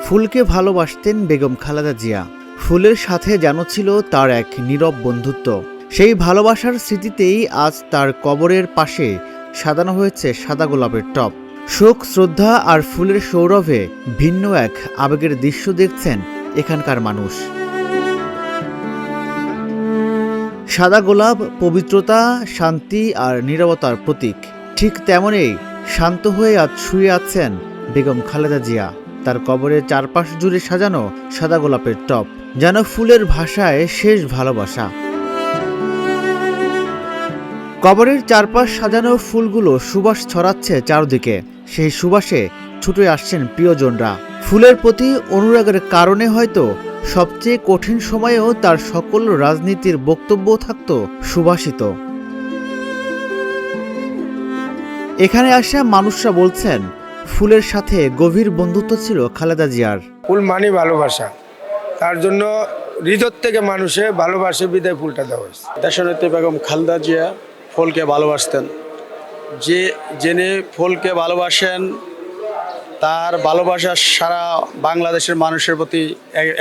ফুলকে ভালোবাসতেন বেগম খালেদা জিয়া। ফুলের সাথে যেন ছিল তার এক নীরব বন্ধুত্ব। সেই ভালোবাসার স্মৃতিতেই আজ তার কবরের পাশে সাজানো হয়েছে সাদা গোলাপের টব। শোক, শ্রদ্ধা আর ফুলের সৌরভে ভিন্ন এক আবেগের দৃশ্য দেখছেন এখানকার মানুষ। সাদা গোলাপ পবিত্রতা, শান্তি আর নীরবতার প্রতীক। ঠিক তেমনই শান্ত হয়ে আজ শুয়ে আছেন বেগম খালেদা জিয়া। তার কবরের চারপাশ জুড়ে সাজানো সাদা গোলাপের টব, যেন ফুলের ভাষায় শেষ ভালোবাসা। কবরের চারপাশ সাজানো ফুলগুলো সুবাস ছড়াচ্ছে চারদিকে। সেই সুবাসে ছুটে আসছেন প্রিয়জনরা। ফুলের প্রতি অনুরাগের কারণে হয়তো সবচেয়ে কঠিন সময়েও তার সকল রাজনীতির বক্তব্য থাকত সুবাসিত। এখানে আসা মানুষরা বলছেন, ফুলের সাথে গভীর বন্ধুত্ব ছিল খালেদা জিয়ার। ফুল মানে ভালোবাসা, তার জন্য হৃদয় থেকে মানুষে ভালোবাসে বিদায় ফুলটা দেওয়া হয়েছে। দেশনেত্রী বেগম খালেদা জিয়া ফুলকে ভালোবাসতেন। যিনি ফুলকে ভালোবাসেন, তার ভালোবাসা সারা বাংলাদেশের মানুষের প্রতি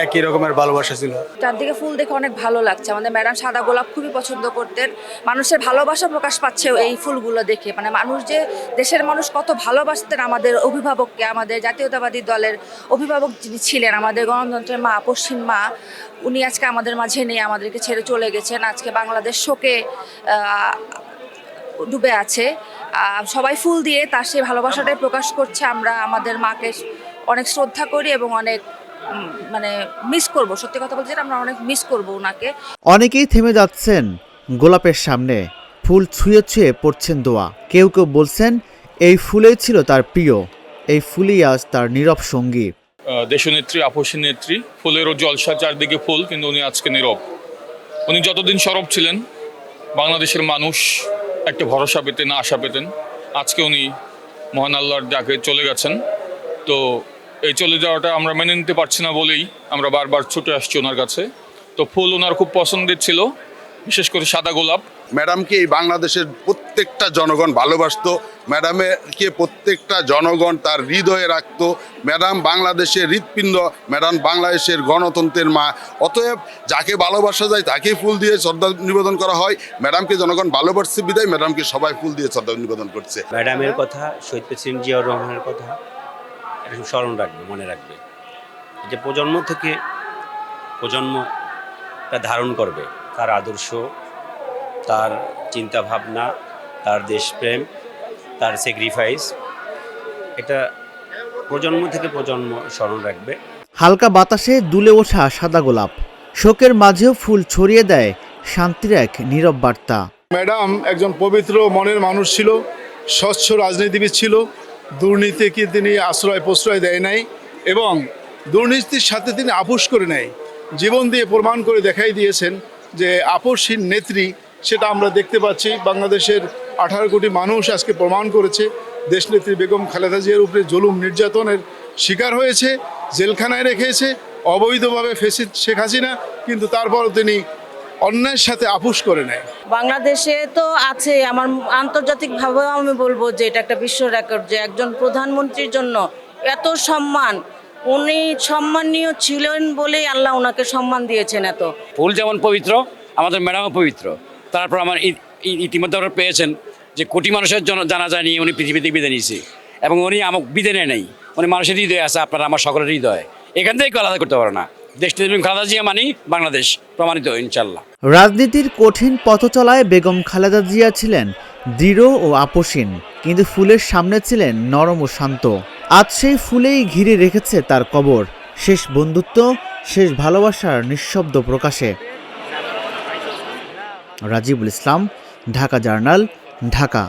একই রকমের ভালোবাসা ছিল। চারদিকে ফুল দেখে অনেক ভালো লাগছে। আমাদের ম্যাডাম সাদা গোলাপ খুবই পছন্দ করতেন। মানুষের ভালোবাসা প্রকাশ পাচ্ছে এই ফুলগুলো দেখে। মানে মানুষ যে, দেশের মানুষ কত ভালোবাসতেন আমাদের অভিভাবককে, আমাদের জাতীয়তাবাদী দলের অভিভাবক যিনি ছিলেন, আমাদের গণতন্ত্রের মা, পশ্চিম মা, উনি আজকে আমাদের মাঝে নেই, আমাদেরকে ছেড়ে চলে গেছেন। আজকে বাংলাদেশ শোকে ডুবে আছে। সবাই ফুল দিয়ে তার সেই ভালোবাসাটাই প্রকাশ করছে। আমরা আমাদের মাকে অনেক শ্রদ্ধা করি এবং অনেক মিস করব। সত্যি কথা বলতে আমরা অনেক মিস করব ওনাকে। অনেকেই থেমে যাচ্ছেন গোলাপের সামনে, ফুল ছুঁয়ে ছুঁয়ে পড়ছেন দোয়া। কেউ কেউ বলছেন এই ফুলেই ছিল তার প্রিয়, এই ফুলই আজ তার নীরব সঙ্গী। দেশনেত্রী, আপসী নেত্রী, ফুলেরও জলসা, চারদিকে ফুল, কিন্তু উনি আজকে নীরব। উনি যতদিন সরব ছিলেন, বাংলাদেশের মানুষ একটা ভরসা পেতেন, আশা পেতেন। আজকে উনি মহান আল্লাহর ডাকে চলে গেছেন। তো এই চলে যাওয়াটা আমরা মেনে নিতে পারছি না বলেই আমরা বারবার ছুটে আসছি ওনার কাছে। তো ফুল ওনার খুব পছন্দের ছিল, বিশেষ করে সাদা গোলাপ। ম্যাডামকে এই বাংলাদেশের প্রত্যেকটা জনগণ ভালোবাসতো। ম্যাডামকে প্রত্যেকটা জনগণ তার হৃদয়ে রাখতো। ম্যাডাম বাংলাদেশের হৃৎপিণ্ড, ম্যাডাম বাংলাদেশের গণতন্ত্রের মা। অতএব যাকে ভালোবাসা যায় তাকেই ফুল দিয়ে শ্রদ্ধা নিবেদন করা হয়। ম্যাডামকে জনগণ ভালোবাসছে বিদায় ম্যাডামকে সবাই ফুল দিয়ে শ্রদ্ধা নিবেদন করছে। ম্যাডামের কথা, শহীদ প্রেসিডেন্ট জিয়াউর রহমানের কথা এটা স্মরণ রাখবে, মনে রাখবে। যে প্রজন্ম থেকে প্রজন্মটা ধারণ করবে তার আদর্শ, তার চিন্তা ভাবনা, তার দেশপ্রেম, তার স্যাক্রিফাইস, এটা প্রজন্ম থেকে প্রজন্ম স্মরণ রাখবে। হালকা বাতাসে দুলে ওঠা সাদা গোলাপ শোকের মাঝেও ফুল ছড়িয়ে দেয় শান্তির এক নীরব বার্তা। ম্যাডাম একজন পবিত্র মনের মানুষ ছিল, স্বচ্ছ রাজনীতিবিদ ছিল। দুর্নীতিকে তিনি আশ্রয় প্রশ্রয় দেয় নাই এবং দুর্নীতির সাথে তিনি আপোষ করে নেয়। জীবন দিয়ে প্রমাণ করে দেখাই দিয়েছেন যে আপোষহীন নেত্রী, সেটা আমরা দেখতে পাচ্ছি। বাংলাদেশের 18 কোটি মানুষ আজকে প্রমাণ করেছে দেশনেত্রী বেগম খালেদা জিয়ার উপরে জুলুম নির্যাতনের শিকার হয়েছে, জেলখানায় রেখেছে অবৈধভাবে ফেসিদ শেখ হাসিনা, কিন্তু তারপরও তিনি অন্যায়ের সাথে আপোষ করে নেয়। বাংলাদেশে তো আছে, আমার আন্তর্জাতিকভাবেও আমি বলবো যে এটা একটা বিশ্ব রেকর্ড যে একজন প্রধানমন্ত্রীর জন্য এত সম্মান। উনি সম্মানীয় ছিলেন বলেই আল্লাহ ওনাকে সম্মান দিয়েছেন এত। ফুল যেমন পবিত্র, আমাদের ম্যাডামও পবিত্র। তারপর আমার ইতিমধ্যে আপনারা পেয়েছেন যে কোটি মানুষের জন্য জানাজা নিয়ে উনি পৃথিবীতে বিদায় নিয়েছে এবং উনি আমাকে বিদায় নেয় নাই। উনি মানুষের হৃদয়ে আছে, আপনারা আমার সকলের হৃদয়। এখান থেকে আলাদা করতে পারে না। দেশনেত্রী খালেদা জিয়া মানি বাংলাদেশ, প্রমাণিত ইনশাল্লাহ। রাজনীতির কঠিন পথচলায় বেগম খালেদা জিয়া ছিলেন দৃঢ় ও আপোষহীন, কিন্তু ফুলের সামনে ছিলেন নরম ও শান্ত। আজ সেই ফুলেই ঘিরে রেখেছে তার কবর, শেষ বন্ধুত্ব, শেষ ভালোবাসার নিঃশব্দ প্রকাশে। রাজিবুল ইসলাম, ঢাকা জার্নাল, ঢাকা।